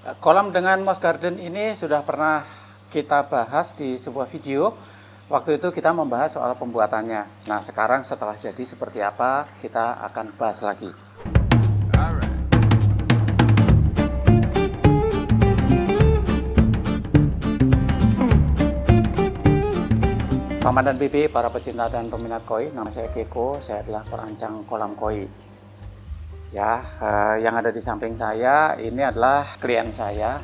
Kolam dengan moss garden ini sudah pernah kita bahas di sebuah video. Waktu itu kita membahas soal pembuatannya. Nah, sekarang setelah jadi seperti apa, kita akan bahas lagi. Paman dan Bibi, para pecinta dan peminat koi, nama saya Keko, saya adalah perancang kolam koi. Ya, yang ada di samping saya ini adalah klien saya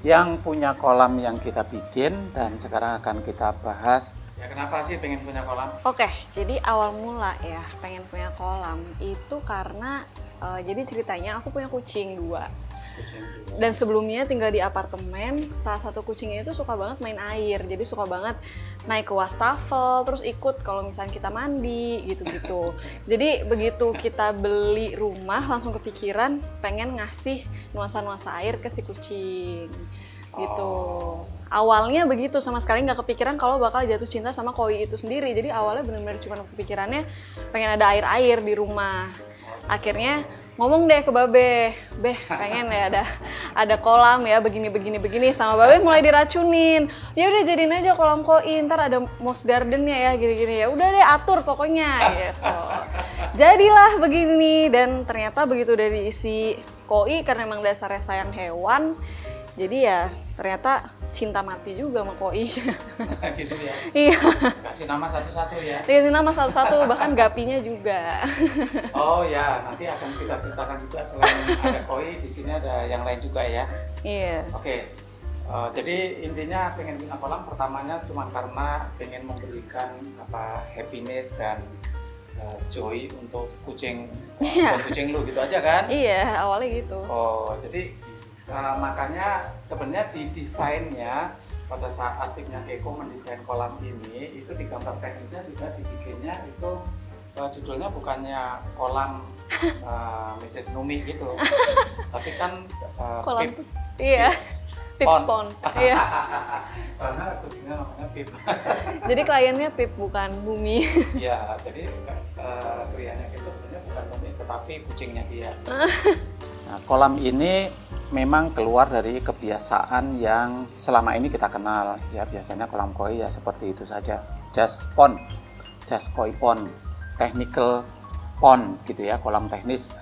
yang punya kolam yang kita bikin dan sekarang akan kita bahas. Ya, kenapa sih pengen punya kolam? Oke, jadi awal mula ya pengen punya kolam itu karena jadi ceritanya aku punya kucing dua. Dan sebelumnya tinggal di apartemen, salah satu kucingnya itu suka banget main air, jadi suka banget naik ke wastafel, terus ikut kalau misalnya kita mandi gitu-gitu. Jadi begitu kita beli rumah langsung kepikiran pengen ngasih nuansa-nuansa air ke si kucing gitu. Awalnya begitu, sama sekali nggak kepikiran kalau bakal jatuh cinta sama koi itu sendiri. Jadi awalnya benar-benar cuma kepikirannya pengen ada air-air di rumah. Akhirnya ngomong deh ke Babe, Beh pengen ya ada kolam ya begini sama Babe mulai diracunin. Ya udah jadiin aja kolam koi, ntar ada moss gardennya ya gini-gini, ya udah deh atur pokoknya gitu. Jadilah begini, dan ternyata begitu udah diisi koi karena emang dasarnya sayang hewan, jadi ya ternyata cinta mati juga sama koi. Gitu ya? Iya. Kasih nama satu-satu ya? Kasih nama satu-satu, bahkan gapinya juga. Oh ya, nanti akan kita ceritakan juga selain ada koi, di sini ada yang lain juga ya? Iya. Oke, jadi intinya pengen punya kolam pertamanya cuma karena pengen memberikan happiness dan joy untuk kucing, kucing lu gitu aja kan? Iya, awalnya gitu. Oh, jadi makanya sebenarnya di desainnya pada saat timnya Keko mendesain kolam ini itu di gambar teknisnya juga dibikinnya itu judulnya bukannya kolam Mrs. Numi gitu, tapi kan Kolam Pip, iya, Pips Pond. Iya. Karena kucingnya namanya Pip. Jadi kliennya Pip bukan Bumi. Iya, jadi kliennya itu sebenarnya bukan Numi tetapi kucingnya dia. Nah, kolam ini memang keluar dari kebiasaan yang selama ini kita kenal ya, biasanya kolam koi ya seperti itu saja, just pond, just koi pond, technical pond gitu ya, kolam teknis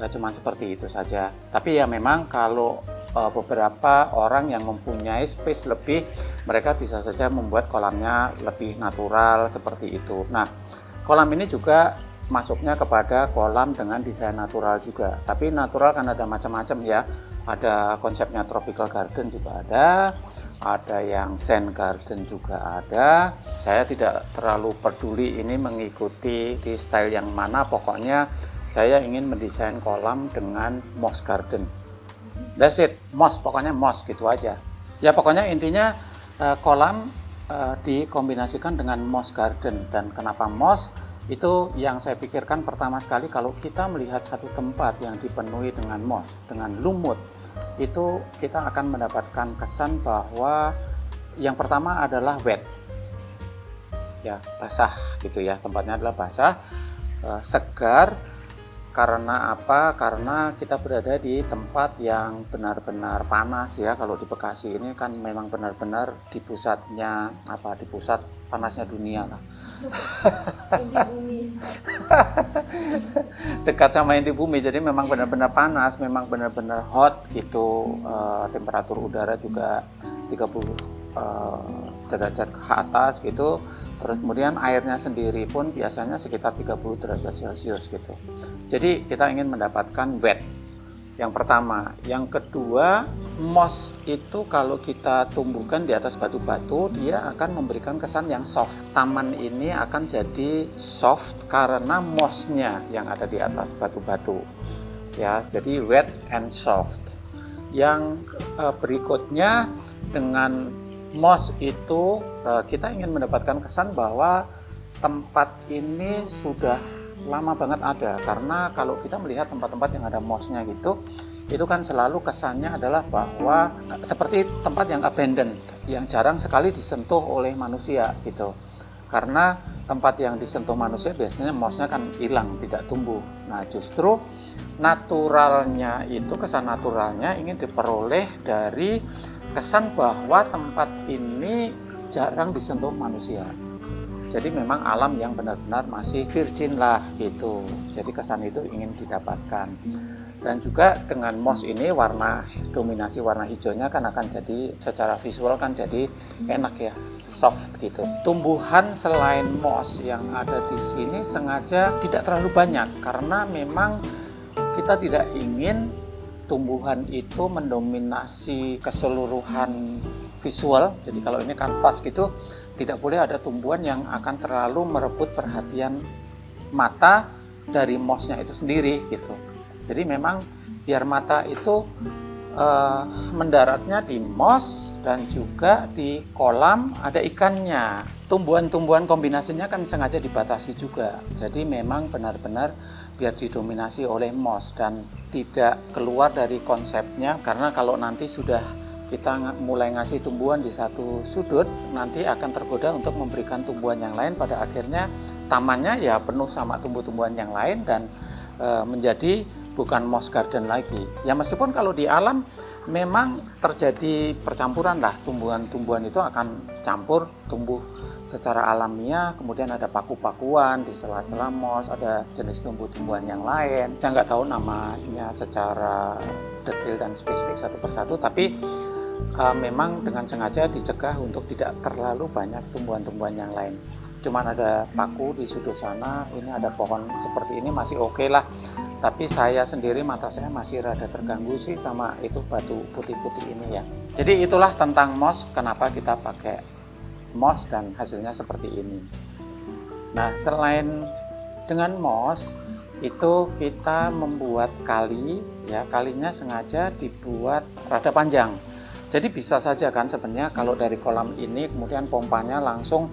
cuma seperti itu saja. Tapi ya memang kalau beberapa orang yang mempunyai space lebih, mereka bisa saja membuat kolamnya lebih natural seperti itu. Nah, kolam ini juga masuknya kepada kolam dengan desain natural juga, tapi natural kan ada macam-macam ya. Ada konsepnya tropical garden juga ada yang zen garden juga ada. Saya tidak terlalu peduli ini mengikuti di style yang mana, pokoknya saya ingin mendesain kolam dengan moss garden. That's it, moss, pokoknya moss gitu aja. Ya pokoknya intinya kolam dikombinasikan dengan moss garden. Dan kenapa moss? Itu yang saya pikirkan pertama sekali kalau kita melihat satu tempat yang dipenuhi dengan moss, dengan lumut, itu kita akan mendapatkan kesan bahwa yang pertama adalah wet, ya basah gitu ya, tempatnya adalah basah, segar. Karena apa? Karena kita berada di tempat yang benar-benar panas ya. Kalau di Bekasi ini kan memang benar-benar di pusatnya di pusat panasnya dunia lah. Inti bumi. Dekat sama inti bumi, jadi memang benar-benar panas, memang benar-benar hot gitu. Temperatur udara juga 30 derajat ke atas gitu. Terus kemudian airnya sendiri pun biasanya sekitar 30 derajat Celcius gitu. Jadi kita ingin mendapatkan wet. Yang pertama, yang kedua, moss itu kalau kita tumbuhkan di atas batu-batu, dia akan memberikan kesan yang soft. Taman ini akan jadi soft karena mossnya yang ada di atas batu-batu. Ya, jadi wet and soft. Yang berikutnya, dengan moss itu kita ingin mendapatkan kesan bahwa tempat ini sudah lama banget ada, karena kalau kita melihat tempat-tempat yang ada mossnya gitu, itu kan selalu kesannya adalah bahwa seperti tempat yang abandoned, yang jarang sekali disentuh oleh manusia gitu. Karena tempat yang disentuh manusia biasanya mossnya kan hilang, tidak tumbuh. Nah justru naturalnya itu, kesan naturalnya ingin diperoleh dari kesan bahwa tempat ini jarang disentuh manusia. Jadi memang alam yang benar-benar masih virgin lah gitu. Jadi kesan itu ingin didapatkan. Dan juga dengan moss ini dominasi warna hijaunya kan akan jadi secara visual kan jadi enak ya, soft gitu. Tumbuhan selain moss yang ada di sini sengaja tidak terlalu banyak karena memang kita tidak ingin tumbuhan itu mendominasi keseluruhan visual. Jadi kalau ini kanvas gitu, tidak boleh ada tumbuhan yang akan terlalu merebut perhatian mata dari mossnya itu sendiri gitu. Jadi memang biar mata itu mendaratnya di moss dan juga di kolam ada ikannya. Tumbuhan-tumbuhan kombinasinya kan sengaja dibatasi juga. Jadi memang benar-benar biar didominasi oleh moss dan tidak keluar dari konsepnya, karena kalau nanti sudah kita mulai ngasih tumbuhan di satu sudut, nanti akan tergoda untuk memberikan tumbuhan yang lain, pada akhirnya tamannya ya penuh sama tumbuh-tumbuhan yang lain dan menjadi bukan moss garden lagi. Ya meskipun kalau di alam memang terjadi percampuran lah, tumbuhan-tumbuhan itu akan campur tumbuh secara alamiah, kemudian ada paku-pakuan di sela-sela moss, ada jenis tumbuh-tumbuhan yang lain. Saya nggak tahu namanya secara detail dan spesifik satu persatu, tapi memang dengan sengaja dicegah untuk tidak terlalu banyak tumbuhan-tumbuhan yang lain. Cuman ada paku di sudut sana, ini ada pohon seperti ini masih oke lah. Tapi saya sendiri, mata saya masih rada terganggu sih sama itu batu putih-putih ini ya. Jadi itulah tentang moss, kenapa kita pakai moss dan hasilnya seperti ini. Nah selain dengan moss, itu kita membuat kali, ya kalinya sengaja dibuat rada panjang. Jadi bisa saja kan sebenarnya kalau dari kolam ini kemudian pompanya langsung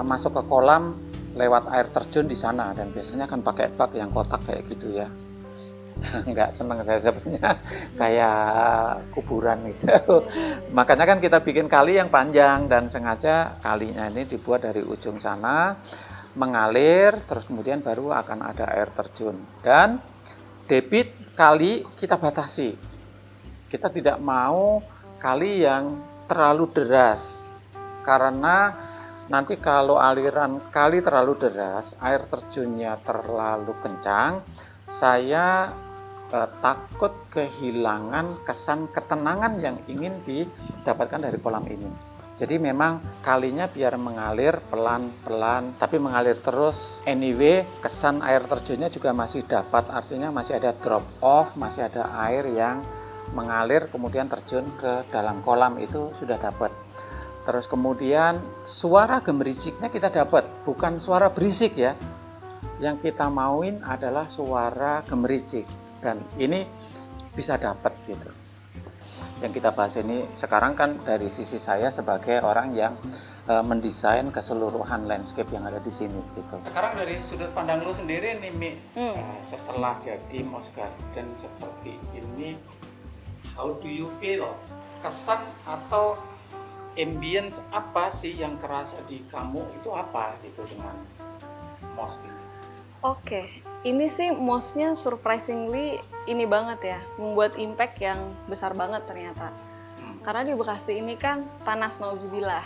masuk ke kolam lewat air terjun di sana, dan biasanya kan pakai bak yang kotak kayak gitu ya. Nggak seneng saya sebenarnya, kayak kuburan gitu. Makanya kan kita bikin kali yang panjang dan sengaja kalinya ini dibuat dari ujung sana mengalir, terus kemudian baru akan ada air terjun. Dan debit kali kita batasi. Kita tidak mau kali yang terlalu deras, karena nanti kalau aliran kali terlalu deras, air terjunnya terlalu kencang, saya takut kehilangan kesan ketenangan yang ingin didapatkan dari kolam ini. Jadi memang kalinya biar mengalir pelan-pelan, tapi mengalir terus. Anyway, kesan air terjunnya juga masih dapat, artinya masih ada drop off, masih ada air yang mengalir kemudian terjun ke dalam kolam, itu sudah dapat. Terus kemudian suara gemericiknya kita dapat, bukan suara berisik ya. Yang kita mauin adalah suara gemericik, dan ini bisa dapat gitu. Yang kita bahas ini sekarang kan dari sisi saya sebagai orang yang mendesain keseluruhan landscape yang ada di sini gitu. Sekarang dari sudut pandang lu sendiri nih Mi, setelah jadi moss garden seperti ini, how do you feel? Kesan atau ambience apa sih yang kerasa di kamu itu apa gitu dengan moss ini? Oke, ini sih mossnya surprisingly ini banget ya, membuat impact yang besar banget ternyata. Karena di Bekasi ini kan panas nauzubillah.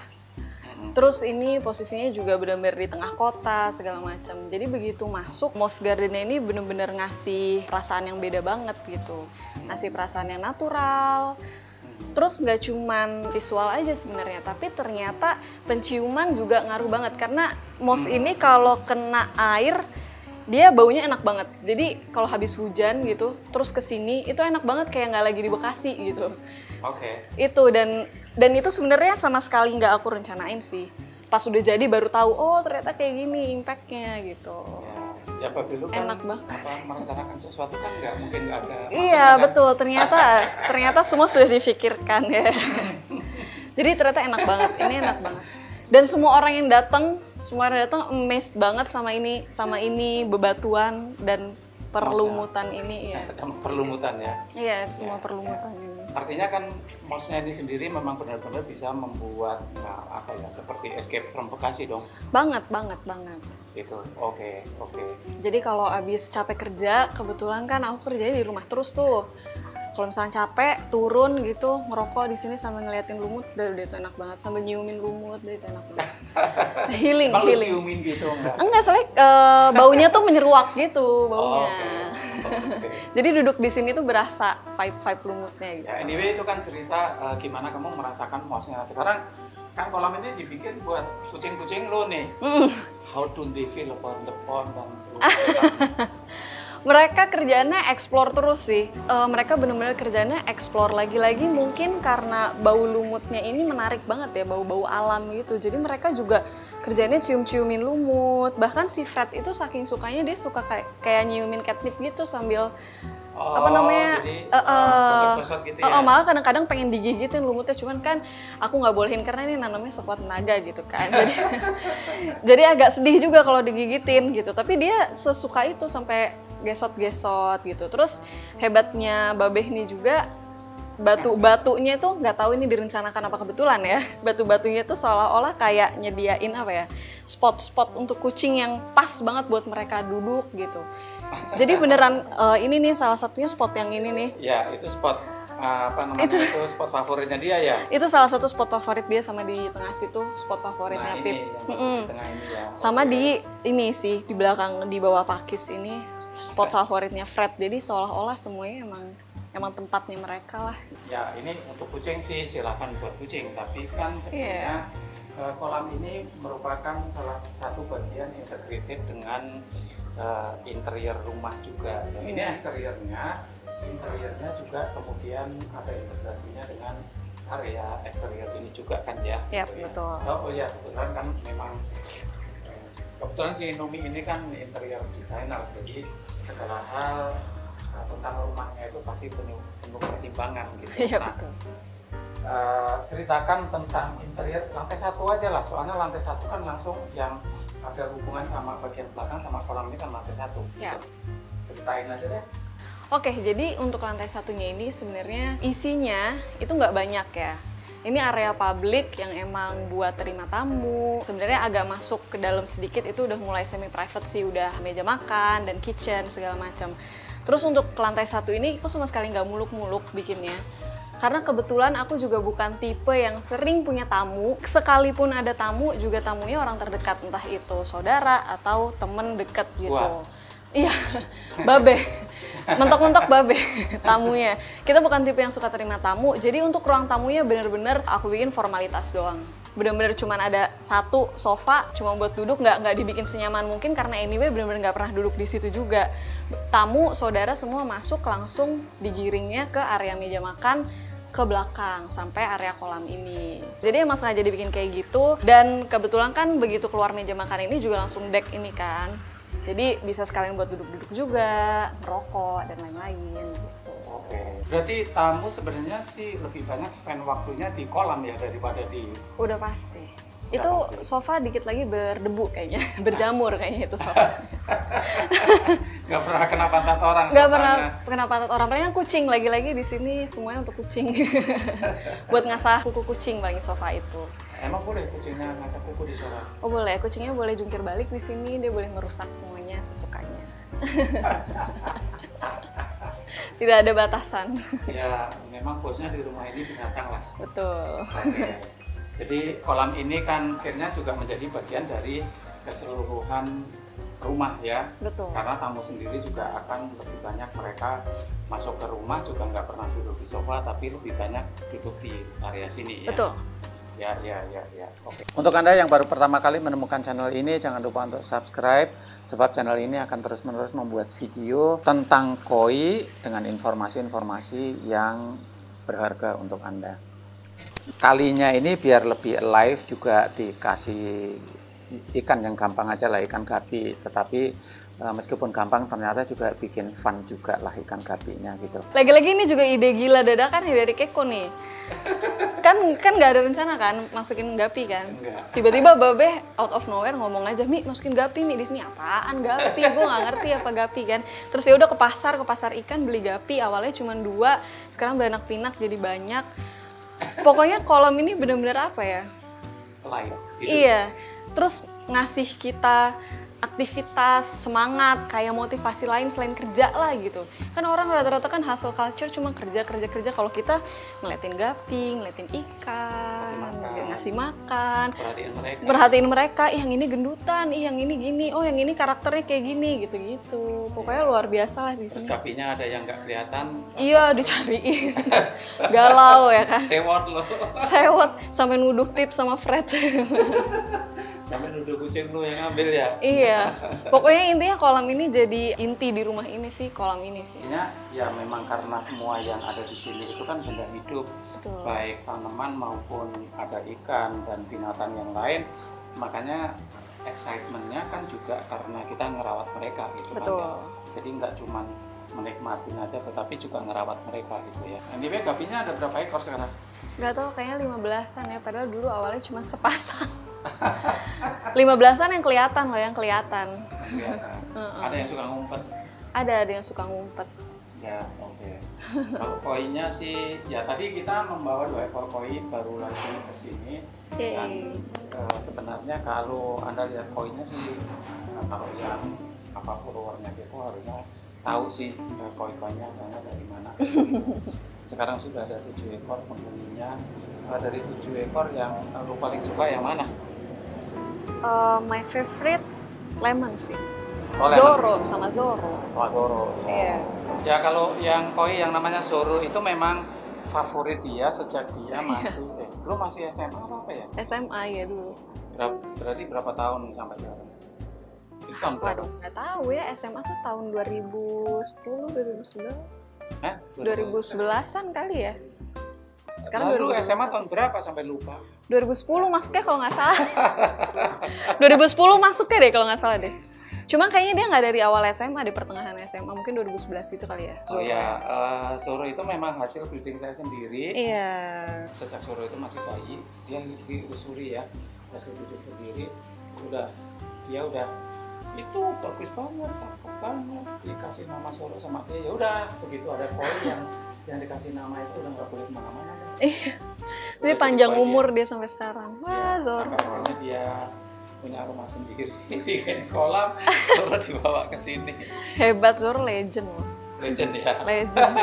Terus ini posisinya juga benar-benar di tengah kota segala macam. Jadi begitu masuk, moss gardennya ini benar-benar ngasih perasaan yang beda banget gitu. Ngasih perasaan yang natural. Terus nggak cuman visual aja sebenarnya, tapi ternyata penciuman juga ngaruh banget. Karena moss ini kalau kena air, dia baunya enak banget. Jadi kalau habis hujan gitu, terus kesini itu enak banget kayak nggak lagi di Bekasi gitu. Oke. Itu dan itu sebenarnya sama sekali nggak aku rencanain sih. Pas udah jadi baru tahu, oh ternyata kayak gini impactnya gitu. Ya Bapak dulu kan enak banget. Merencanakan sesuatu kan nggak mungkin nggak ada. Iya betul, ternyata semua sudah difikirkan ya. Jadi ternyata enak banget, ini enak banget. Dan semua orang yang datang amazed banget sama ini bebatuan dan perlumutan ini ya. Perlumutan ya. Iya, semua perlumutan ini. Artinya kan mouse-nya ini sendiri memang benar-benar bisa membuat apa ya, seperti escape from Bekasi dong. Banget. Itu. Oke. Jadi kalau abis capek kerja, kebetulan kan aku kerjanya di rumah terus tuh. Kalau misalnya capek, turun gitu, ngerokok di sini sambil ngeliatin lumut, udah itu enak banget. Sambil nyiumin lumut, udah itu enak banget. Healing. Nyiumin gitu enggak? Enggak, soalnya baunya tuh menyeruak gitu, baunya. Okay. Jadi duduk di sini tuh berasa vibe lumutnya gitu. Ya, anyway itu kan cerita gimana kamu merasakan mouse-nya. Sekarang kan kolam ini dibikin buat kucing-kucing lo nih. How do they feel about the pond dan seluruh Mereka kerjaannya explore terus sih. Mereka benar-benar kerjaannya explore lagi-lagi, mungkin karena bau lumutnya ini menarik banget ya, bau-bau alam gitu. Jadi mereka juga kerjaannya cium-ciumin lumut. Bahkan si Fred itu saking sukanya dia suka kayak nyiumin catnip gitu sambil gosok-gosok gitu ya. Malah kadang-kadang pengen digigitin lumutnya, cuman kan aku nggak bolehin karena ini nanamnya sekuat tenaga gitu kan. Jadi agak sedih juga kalau digigitin gitu. Tapi dia sesuka itu sampai gesot-gesot gitu. Terus hebatnya Babeh ini juga batu-batunya tuh nggak tahu ini direncanakan apa kebetulan ya. Batu-batunya tuh seolah-olah kayak nyediain apa ya, spot-spot untuk kucing yang pas banget buat mereka duduk gitu. Jadi beneran ini nih salah satunya spot yang ini nih. Ya itu spot itu spot favoritnya dia ya. Itu salah satu spot favorit dia, sama di tengah situ spot favoritnya Pip. Di tengah ini ya. Sama di ini sih di belakang di bawah pakis ini spot favoritnya Fred. Jadi seolah-olah semuanya emang tempatnya mereka lah. Ya ini untuk kucing sih silakan buat kucing, tapi kan sebenarnya kolam ini merupakan salah satu bagian integrated dengan interior rumah juga. Dan ini interiornya juga kemudian ada integrasinya dengan area eksterior ini juga kan ya. Iya betul. Oh ya kebetulan kan memang kebetulan si Numi ini kan interior designer, jadi segala hal tentang rumahnya itu pasti penuh pertimbangan gitu. Iya betul. Ceritakan tentang interior lantai 1 aja lah, soalnya lantai 1 kan langsung yang ada hubungan sama bagian belakang sama kolam ini kan lantai 1. Ya. Ceritain aja deh. Oke, jadi untuk lantai satunya ini sebenarnya isinya itu nggak banyak ya. Ini area publik yang emang buat terima tamu. Sebenarnya agak masuk ke dalam sedikit itu udah mulai semi private sih, udah meja makan dan kitchen segala macam. Terus untuk lantai 1 ini aku sama sekali nggak muluk-muluk bikinnya. Karena kebetulan aku juga bukan tipe yang sering punya tamu. Sekalipun ada tamu, juga tamunya orang terdekat, entah itu saudara atau temen deket gitu. Wah. Iya, Babe. Mentok-mentok Babe tamunya. Kita bukan tipe yang suka terima tamu, jadi untuk ruang tamunya bener-bener aku bikin formalitas doang. Bener-bener cuma ada satu sofa, cuma buat duduk, nggak dibikin senyaman mungkin karena anyway bener-bener nggak pernah duduk di situ juga. Tamu, saudara semua masuk langsung digiringnya ke area meja makan, ke belakang sampai area kolam ini. Jadi emang sengaja dibikin kayak gitu, dan kebetulan kan begitu keluar meja makan ini juga langsung deck ini kan. Jadi bisa sekalian buat duduk-duduk juga, merokok dan lain-lain gitu. Oke. Berarti tamu sebenarnya sih lebih banyak spend waktunya di kolam ya daripada di. Udah pasti. Itu sofa dikit lagi berdebu kayaknya, berjamur kayaknya itu sofa. Gak pernah kena pantat orang. Gak pernah kena pantat orang. Paling kucing, lagi-lagi di sini semuanya untuk kucing. Buat ngasah kuku kucing paling sofa itu. Emang boleh kucingnya ngasah kuku di sofa? Oh boleh, kucingnya boleh jungkir balik di sini, dia boleh merusak semuanya sesukanya. Tidak ada batasan. Ya, memang bosnya di rumah ini binatang lah. Betul. Oke. Jadi kolam ini kan akhirnya juga menjadi bagian dari keseluruhan rumah ya. Betul. Karena tamu sendiri juga akan lebih banyak mereka masuk ke rumah juga nggak pernah duduk di sofa, tapi lebih banyak duduk di area sini ya. Betul. Ya. Oke. Untuk Anda yang baru pertama kali menemukan channel ini, jangan lupa untuk subscribe, sebab channel ini akan terus-menerus membuat video tentang koi dengan informasi-informasi yang berharga untuk Anda. Kalinya ini biar lebih alive juga dikasih ikan yang gampang aja lah, ikan gapi. Tetapi meskipun gampang ternyata juga bikin fun juga lah ikan gapinya gitu. Lagi-lagi ini juga ide gila dadakan nih dari Keko nih. kan nggak ada rencana kan masukin gapi kan? Enggak. Tiba-tiba Babe out of nowhere ngomong aja, Mi masukin gapi Mi di sini. Apaan gapi? Gue nggak ngerti apa gapi kan. Terus ya udah ke pasar ikan beli gapi. Awalnya cuma 2, sekarang beranak pinak jadi banyak. Pokoknya kolam ini benar-benar apa ya? Lain. Iya. Terus ngasih kita aktivitas, semangat, kayak motivasi lain selain kerja lah gitu. Kan orang rata-rata kan hustle culture cuma kerja. Kalau kita ngeliatin gapi, ngeliatin ikan, ngasih makan, perhatiin mereka. Ih yang ini gendutan, ih yang ini gini, oh yang ini karakternya kayak gini gitu-gitu. Pokoknya luar biasa lah di sini. Terus gapinya ada yang nggak kelihatan. Iya dicariin. Galau ya kan. Sewot loh. Sewot sampai nuduh tips sama Fred. Sampai nuduh kucing lu yang ngambil ya? Iya, pokoknya intinya kolam ini jadi inti di rumah ini sih, kolam ini sih. Ya memang karena semua yang ada di sini itu kan benda hidup. Betul. Baik tanaman maupun ada ikan dan binatang yang lain. Makanya excitementnya kan juga karena kita ngerawat mereka gitu. Betul. Kan ya. Jadi nggak cuma menikmatin aja tetapi juga ngerawat mereka gitu ya. Anyway, gapinya ada berapa ekor sekarang? Nggak tahu, kayaknya 15-an ya, padahal dulu awalnya cuma sepasang. 15-an yang kelihatan loh, yang kelihatan. Ada yang suka ngumpet? Ada yang suka ngumpet. Ya, oke. Kalau koinnya sih, ya tadi kita membawa 2 ekor koin baru lagi ke sini. Dan sebenarnya kalau Anda lihat koinnya sih, kalau yang apa followernya itu harusnya tahu sih koin-koinnya asalnya dari mana. Sekarang sudah ada 7 ekor penghuninya. Dari 7 ekor yang lu paling suka yang mana? My favorite lemon sih. Oh, Zoro sama Zoro. Sama Zoro. Iya. Ya kalau yang koi yang namanya Zoro itu memang favorit dia sejak dia masih lu masih SMA apa ya? SMA ya dulu. Berarti berapa tahun sampai sekarang? Itu tahun berapa? Nggak tahu ya, SMA tuh tahun 2010, 2011. 2011-an kali ya. Sekarang lalu SMA tahun berapa sampai lupa? 2010 masuknya kalau nggak salah. 2010 masuknya deh kalau nggak salah deh. Cuma kayaknya dia nggak dari awal SMA, di pertengahan SMA, mungkin 2011 itu kali ya. Oh ya, Zoro itu memang hasil breeding saya sendiri. Iya. Sejak Zoro itu masih bayi, dia diusuri ya, hasil breeding sendiri. Dia udah itu bagus banget, cakep banget, dikasih nama Zoro sama dia. Ya udah, begitu ada koi yang dikasih nama itu udah nggak boleh kemana-mana. Iya. Jadi panjang umur dia sampai sekarang. Wah, ya, Zoro. Sampai akhirnya dia punya rumah sendiri, bikin kolam, Zoro dibawa ke sini. Hebat, Zoro legend loh. Legend ya. Legend.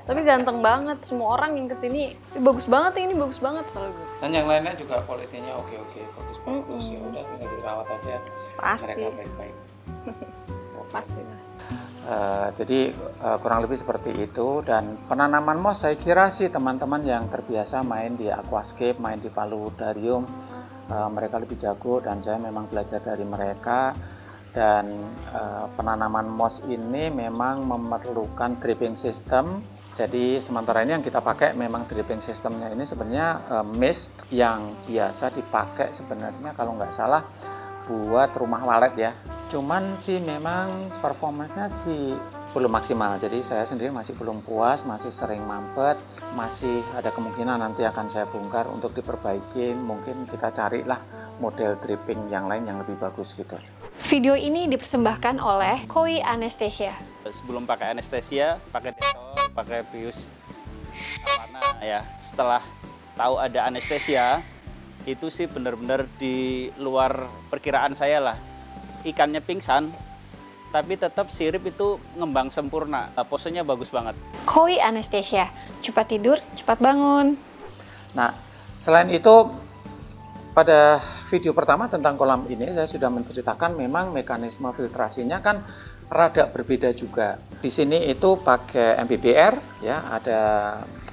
Tapi ganteng banget. Semua orang yang kesini bagus banget ini, bagus banget selalu. Dan yang lainnya juga kualitasnya oke, bagus. Ya udah tinggal dirawat aja. Pasti. Mereka baik-baik. Pasti. Jadi kurang lebih seperti itu. Dan penanaman moss saya kira sih teman-teman yang terbiasa main di aquascape, main di paludarium, mereka lebih jago dan saya memang belajar dari mereka. Dan penanaman moss ini memang memerlukan dripping system. Jadi sementara ini yang kita pakai memang dripping systemnya ini sebenarnya mist yang biasa dipakai sebenarnya kalau nggak salah buat rumah walet ya. Cuman sih memang performanya sih belum maksimal. Jadi saya sendiri masih belum puas, masih sering mampet, masih ada kemungkinan nanti akan saya bongkar untuk diperbaiki. Mungkin kita carilah model dripping yang lain yang lebih bagus gitu. Video ini dipersembahkan oleh Koi Anesthesia. Sebelum pakai anestesia, pakai detol, pakai bius karena ya setelah tahu ada anestesia itu sih benar-benar di luar perkiraan saya lah. Ikannya pingsan, tapi tetap sirip itu ngembang sempurna. Posenya bagus banget. Koi Anesthesia, cepat tidur, cepat bangun. Nah, selain itu pada video pertama tentang kolam ini saya sudah menceritakan memang mekanisme filtrasinya kan rada berbeda juga. Di sini itu pakai MBBR ya, ada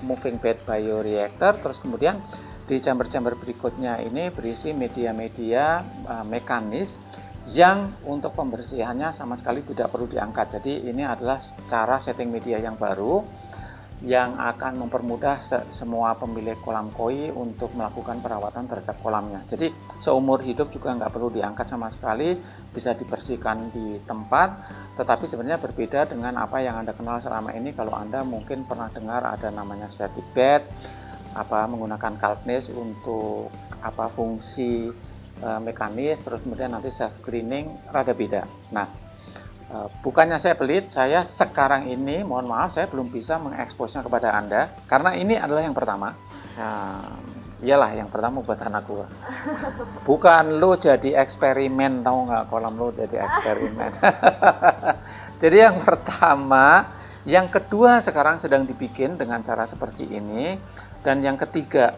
moving bed bioreactor, terus kemudian di chamber-chamber berikutnya ini berisi media-media mekanis yang untuk pembersihannya sama sekali tidak perlu diangkat. Jadi ini adalah cara setting media yang baru yang akan mempermudah semua pemilik kolam koi untuk melakukan perawatan terhadap kolamnya. Jadi seumur hidup juga nggak perlu diangkat sama sekali, bisa dibersihkan di tempat. Tetapi sebenarnya berbeda dengan apa yang Anda kenal selama ini. Kalau Anda mungkin pernah dengar ada namanya static bed, menggunakan kalknis untuk fungsi mekanis, terus kemudian nanti self cleaning rada beda. Nah, bukannya saya pelit, saya sekarang ini mohon maaf saya belum bisa mengeksposnya kepada Anda karena ini adalah yang pertama. Iyalah yang pertama buat anak gua. Bukan lo jadi eksperimen, tahu nggak, kolam lo jadi eksperimen. Jadi yang pertama, yang kedua sekarang sedang dibikin dengan cara seperti ini, dan yang ketiga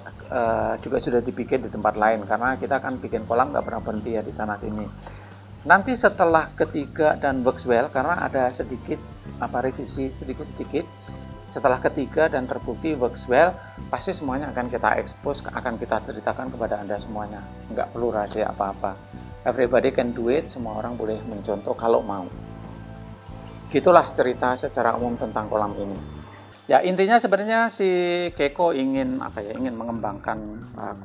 juga sudah dibikin di tempat lain karena kita kan bikin kolam nggak pernah berhenti ya di sana sini. Nanti setelah ketiga dan works well karena ada sedikit revisi sedikit. Setelah ketiga dan terbukti works well, pasti semuanya akan kita expose, akan kita ceritakan kepada Anda semuanya. Nggak perlu rahasia apa-apa. Everybody can do it, semua orang boleh mencontoh kalau mau. Gitulah cerita secara umum tentang kolam ini. Ya intinya sebenarnya si Keiko ingin ingin mengembangkan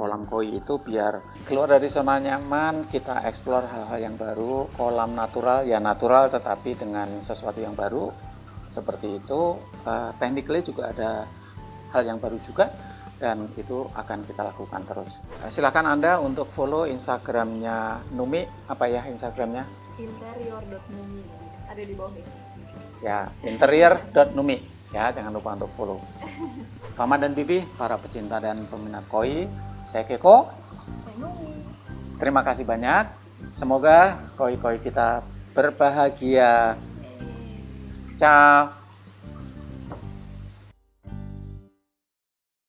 kolam koi itu biar keluar dari zona nyaman, kita explore hal-hal yang baru, kolam natural ya natural tetapi dengan sesuatu yang baru. Seperti itu, technically juga ada hal yang baru juga dan itu akan kita lakukan terus. Silakan Anda untuk follow Instagramnya Numi, apa ya Instagramnya? Interior.numi, ada di bawah ini. Ya, interior.numi, ya jangan lupa untuk follow. Paman dan Bibi, para pecinta dan peminat koi, saya Keiko. Saya Numi. Terima kasih banyak, semoga koi-koi kita berbahagia. Ciao.